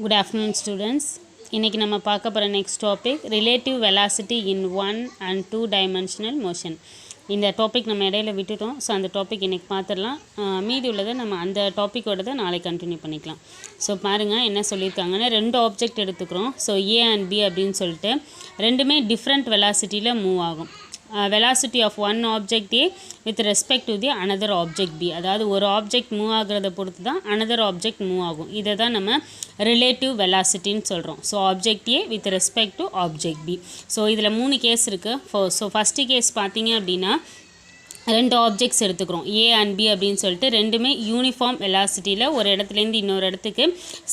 Good afternoon students. இன்னைக்கு நம்ம பார்க்க போற next topic relative velocity in 1 and 2 dimensional motion. இந்த டாபிக் நம்ம இடையில விட்டுட்டோம். ஸோ அந்த டாபிக் இன்னைக்கு பார்த்துடலாம். மீதி உள்ளதை நம்ம அந்த டாப்பிக்கோட நாளைக்கு கண்டினியூ பண்ணிக்கலாம். ஸோ பாருங்கள் என்ன சொல்லியிருக்காங்கன்னா ரெண்டு ஆப்ஜெக்ட் எடுத்துக்கிறோம். ஸோ ஏ அண்ட் பி அப்படின்னு சொல்லிட்டு ரெண்டுமே டிஃப்ரெண்ட் வெலாசிட்டியில் மூவ் ஆகும். velocity of one object A with respect to the another object B. அதாவது ஒரு ஆப்ஜெக்ட் மூவ் ஆகிறத பொறுத்து தான் another object மூவ் ஆகும். இதை தான் நம்ம ரிலேட்டிவ் வெலாசிட்டின்னு சொல்கிறோம். So object A with respect to object B. So இதில் 3 கேஸ் இருக்குது. ஸோ ஃபஸ்ட்டு கேஸ் பார்த்தீங்க அப்படின்னா ரெண்டு ஆப்ஜெக்ட்ஸ் எடுத்துக்கிறோம் ஏ அண்ட் பி அப்படின்னு சொல்லிட்டு ரெண்டுமே யூனிஃபார்ம் வெலாசிட்டியில் ஒரு இடத்துலேருந்து இன்னொரு இடத்துக்கு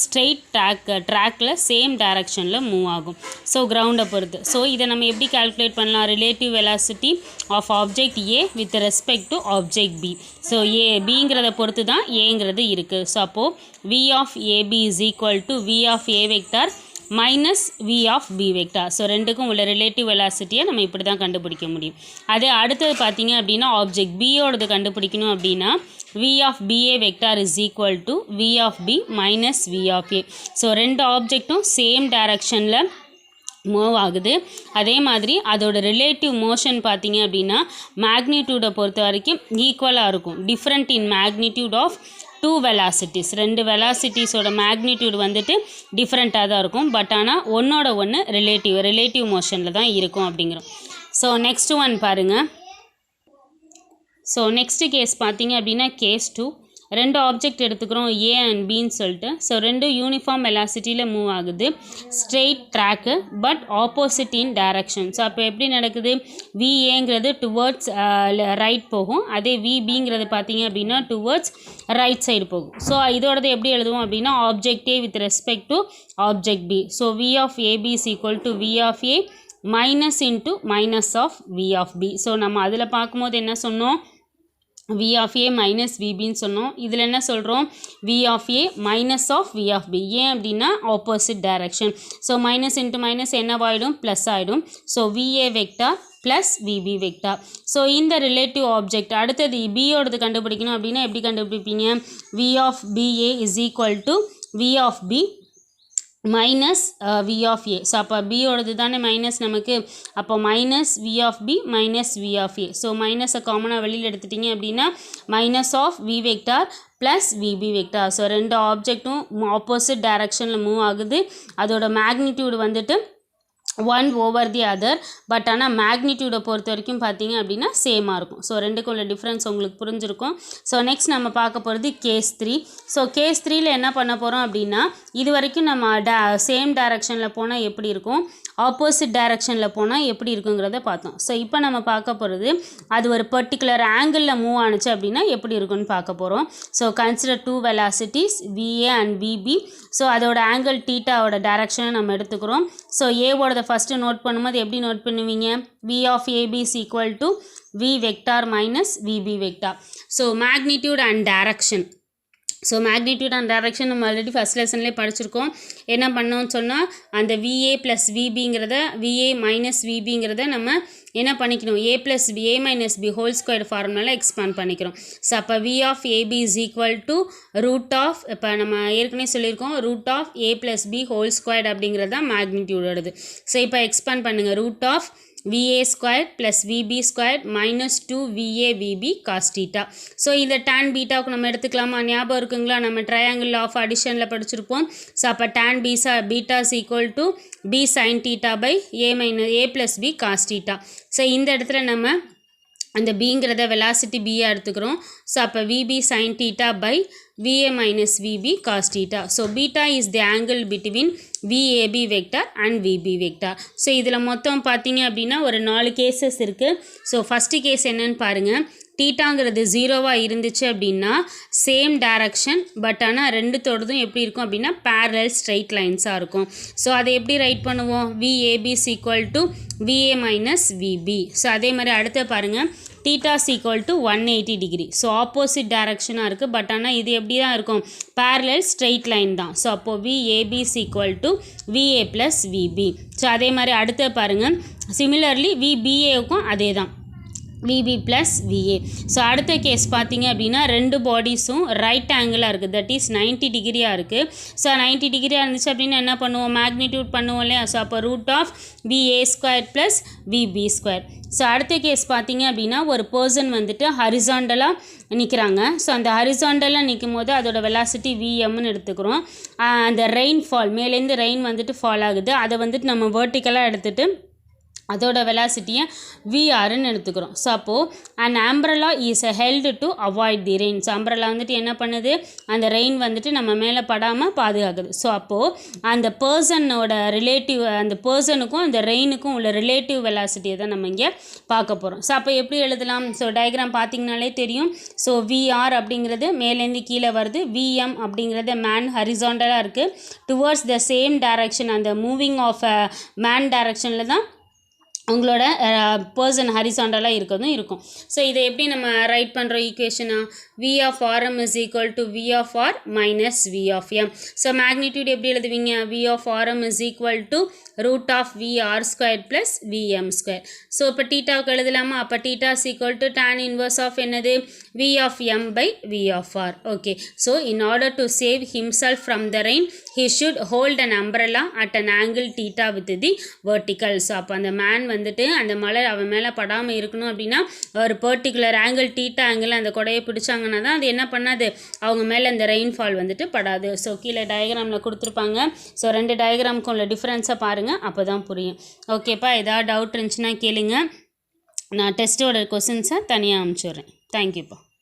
ஸ்ட்ரெயிட் ட்ராக்கில் சேம் டைரக்ஷனில் மூவ் ஆகும். ஸோ கிரவுண்டை பொறுத்து. ஸோ இதை நம்ம எப்படி கால்குலேட் பண்ணலாம்? Relative velocity of object A with respect to object B. So A பிங்கிறத பொறுத்து தான் ஏங்கிறது இருக்குது. ஸோ அப்போது V of AB is equal to V of A vector minus V of B vector. So ரெண்டுக்கும் உள்ள ரிலேட்டிவ் வெலாசிட்டியை நம்ம இப்படி தான் கண்டுபிடிக்க முடியும். அதே அடுத்தது பார்த்தீங்க அப்படின்னா ஆப்ஜெக்ட் பியோடது கண்டுபிடிக்கணும் அப்படின்னா V of BA vector is equal to V of B minus V of A. So ரெண்டு ஆப்ஜெக்டும் சேம் டைரக்ஷனில் மூவ் ஆகுது. அதே மாதிரி அதோட ரிலேட்டிவ் மோஷன் பார்த்தீங்க அப்படின்னா மேக்னிடியூடை பொறுத்த வரைக்கும் ஈக்குவலாக இருக்கும். Different in magnitude of two velocities. ரெண்டு வெலாசிட்டிஸோட மேக்னிடியூட் வந்துட்டு டிஃப்ரெண்ட்டாக தான் இருக்கும். பட் ஆனால் ஒன்றோட ஒன்று ரிலேட்டிவ் மோஷனில் தான் இருக்கும் அப்படிங்கிறோம். ஸோ நெக்ஸ்ட் ஒன் பாருங்கள். ஸோ நெக்ஸ்ட் கேஸ் பார்த்தீங்க அப்படின்னா கேஸ் 2. ரெண்டு ஆப்ஜெக்ட் எடுத்துக்கிறோம் ஏ அண்ட் பின்னு சொல்லிட்டு. ஸோ ரெண்டு யூனிஃபார்ம் வெலாசிட்டியில் மூவ் ஆகுது. Straight track but opposite in direction. So அப்போ எப்படி நடக்குது? விஏங்கிறது டுவர்ட்ஸ் ரைட் போகும். அதே விபிங்கிறது பார்த்தீங்க அப்படின்னா டுவர்ட்ஸ் ரைட் சைடு போகும். ஸோ இதோடது எப்படி எழுதுவோம் அப்படின்னா object A with respect to object B. So V of AB is equal to V of A minus into minus of V of B. So நம்ம அதில் பார்க்கும்போது என்ன சொன்னோம்? வி ஆஃப் ஏ மைனஸ் விபின்னு சொன்னோம். இதில் என்ன சொல்கிறோம்? V of A minus of V of B. ஏன் அப்படின்னா opposite direction. So minus into minus என்னவாயிடும்? ப்ளஸ் ஆகிடும். So VA vector plus VB vector. So இந்த ரிலேட்டிவ் ஆப்ஜெக்ட் அடுத்தது பியோடது கண்டுபிடிக்கணும் அப்படின்னா எப்படி கண்டுபிடிப்பீங்க? V of BA is equal to V of B minus V of A. So அப்போ பியோடது தானே மைனஸ் நமக்கு. அப்போ minus V of B minus V of A. So மைனஸை காமனாக வெளியில் எடுத்துட்டிங்க அப்படின்னா minus of V vector plus VB vector. So ரெண்டு ஆப்ஜெக்ட்டும் ஆப்போசிட் டைரக்ஷனில் மூவ் ஆகுது. அதோட மேக்னிடியூடு வந்துட்டு one over the other. But ஆனால் மேக்னிடியூடை பொறுத்த வரைக்கும் பார்த்தீங்க அப்படின்னா சேமாக இருக்கும். ஸோ ரெண்டுக்கும் உள்ள டிஃப்ரென்ஸ் உங்களுக்கு புரிஞ்சிருக்கும். ஸோ நெக்ஸ்ட் நம்ம பார்க்க போகிறது கேஸ் 3. ஸோ கேஸ் 3ல் என்ன பண்ண போகிறோம் அப்படின்னா இது வரைக்கும் நம்ம சேம் டைரக்ஷனில் போனால் எப்படி இருக்கும், ஆப்போசிட் டைரக்ஷனில் போனால் எப்படி இருக்குங்கிறத பார்த்தோம். ஸோ இப்போ நம்ம பார்க்க போகிறது அது ஒரு பர்டிகுலர் ஆங்கிளில் மூவ் ஆணுச்சு அப்படின்னா எப்படி இருக்குன்னு பார்க்க போகிறோம். So consider two velocities VA and VB. So அதோட ஆங்கிள் டீட்டாவோட டைரக்ஷனை நம்ம எடுத்துக்கிறோம். ஸோ ஏவோட ஃபஸ்ட்டு நோட் பண்ணும்போது எப்படி நோட் பண்ணுவீங்க? V of AB is equal to V vector minus VB vector. So magnitude and direction. So magnitude and direction நம்ம ஆல்ரெடி ஃபஸ்ட் லெசன்லேயே படிச்சிருக்கோம். என்ன பண்ணோம்னு சொன்னால் அந்த விஏ ப்ளஸ் விபிங்கிறத விஏ மைனஸ் விபிங்கிறத நம்ம என்ன பண்ணிக்கணும்? A plus B A minus B whole square ஃபார்முலாவில் எக்ஸ்பாண்ட் பண்ணிக்கிறோம். ஸோ அப்போ V of AB is equal to root of, இப்போ நம்ம ஏற்கனவே சொல்லியிருக்கோம் root of A plus B whole square அப்படிங்கிறது தான் மேக்னிடியூடோடது. ஸோ இப்போ எக்ஸ்பாண்ட் பண்ணுங்கள். Root of VA squared plus VB squared minus 2 VA VB cos theta. So இந்த tan பீட்டாவுக்கு நம்ம எடுத்துக்கலாமா? ஞாபகம் இருக்குங்களா? நம்ம ட்ரையாங்கிள் ஆஃப் அடிஷனில் படிச்சிருப்போம். ஸோ அப்போ tan beta is equal to B sin theta by A plus B cos theta. So இந்த இடத்துல நம்ம அந்த பிங்கிறத வெலாசிட்டி பியாக எடுத்துக்கிறோம். ஸோ அப்போ VB sine theta by VA minus VB cos theta. So beta is the angle between VAB vector and VB vector. So இதில் மொத்தம் பார்த்தீங்க அப்படின்னா ஒரு 4 கேசஸ் இருக்குது. ஸோ ஃபஸ்ட்டு கேஸ் என்னன்னு பாருங்கள். தீட்டாங்கிறது 0வாக இருந்துச்சு அப்படின்னா சேம் டைரக்ஷன். பட் ஆனால் ரெண்டுத்தோடதும் எப்படி இருக்கும் அப்படின்னா பேரலல் ஸ்ட்ரைட் லைன்ஸாக இருக்கும். ஸோ அதை எப்படி ரைட் பண்ணுவோம்? VAB is equal to VA minus VB. So அதே மாதிரி அடுத்த பாருங்கள் theta is equal to 180 degree. So opposite டைரக்ஷனாக இருக்குது. பட் ஆனால் இது எப்படி தான் இருக்கும்? பேரலல் ஸ்ட்ரெயிட் லைன் தான். ஸோ அப்போது VAB is equal to VA plus VB. So அதே மாதிரி அடுத்த பாருங்கள் சிமிலர்லி விபிஏவுக்கும் அதே தான். VB plus VA. ஸோ அடுத்த கேஸ் பார்த்தீங்க அப்படின்னா ரெண்டு பாடிஸும் ரைட் ஆங்கிளாக இருக்குது, தட் இஸ் 90 டிகிரியாக இருக்குது. ஸோ 90 டிகிரியாக இருந்துச்சு அப்படின்னா என்ன பண்ணுவோம், மேக்னிடியூட் பண்ணுவோம் இல்லையா. ஸோ அப்போ √VA² ப்ளஸ் VB². ஸோ அடுத்த கேஸ் பார்த்தீங்க அப்படின்னா ஒரு பர்சன் வந்துட்டு ஹரிசாண்டலாக நிற்கிறாங்க. ஸோ அந்த ஹரிசாண்டலாக நிற்கும் போது அதோட வெலாசிட்டி விஎம்னு எடுத்துக்கிறோம். அந்த ரெயின்ஃபால் மேலேருந்து ரெயின் வந்துட்டு ஃபால் ஆகுது, அதை வந்துட்டு நம்ம வெர்டிக்கலாக எடுத்துகிட்டு அதோட வெலாசிட்டியை விஆர்ன்னு எடுத்துக்கிறோம். ஸோ அப்போது and umbrella is held to avoid the rain. So umbrella வந்துட்டு என்ன பண்ணுது, அந்த ரெயின் வந்துட்டு நம்ம மேலே படாமல் பாதுகாக்குது. ஸோ அப்போது அந்த பர்சனோட ரிலேட்டிவ், அந்த பர்சனுக்கும் அந்த ரெயினுக்கும் உள்ள ரிலேட்டிவ் வெலாசிட்டியை தான் நம்ம இங்கே பார்க்க போகிறோம். ஸோ அப்போ எப்படி எழுதலாம், ஸோ டயக்ராம் பார்த்திங்கனாலே தெரியும். ஸோ விஆர் அப்படிங்கிறது மேலேருந்து கீழே வருது, விஎம் அப்படிங்கிறது மேன் ஹரிசாண்டலாக இருக்குது டுவர்ட்ஸ் த சேம் டைரக்ஷன், அந்த மூவிங் ஆஃப் மேன் டைரக்ஷனில் தான் உங்களோட பர்சன் ஹரிசாண்டலாக இருக்கிறதும் இருக்கும். ஸோ இதை எப்படி நம்ம ரைட் பண்ணுறோம் ஈக்குவேஷனாக, V of RM is equal to V of R minus V of M. So magnitude எப்படி எழுதுவீங்க, V of RM is equal to √VR² plus VM². So இப்போ டீட்டாவுக்கு எழுதலாமா, அப்போ theta is equal to tan inverse of என்னது, V of M by V of R. Okay, so in order to save himself from the rain, he should hold an umbrella at an angle theta with the vertical. So அப்போ அந்த man வந்துட்டு அந்த மழை அவன் மேலே படாமல் இருக்கணும் அப்படின்னா ஒரு பர்டிகுலர் ஆங்கிள் தீட்டா ஆங்கிள் அந்த கொடையை பிடிச்சாங்கன்னா தான் அது என்ன பண்ணாது, அவங்க மேலே அந்த ரெயின்ஃபால் வந்துட்டு படாது. ஸோ கீழே டயக்ராமில் கொடுத்துருப்பாங்க. ஸோ ரெண்டு டயக்ராமுக்கும் உள்ள டிஃப்ரென்ஸை பாருங்கள், அப்போ தான் புரியும். ஓகேப்பா, ஏதாவது டவுட் இருந்துச்சுன்னா கேளுங்க, நான் டெஸ்ட்டோட கொஸ்டின்ஸை தனியாக அனுப்பிச்சுட்றேன். தேங்க்யூப்பா.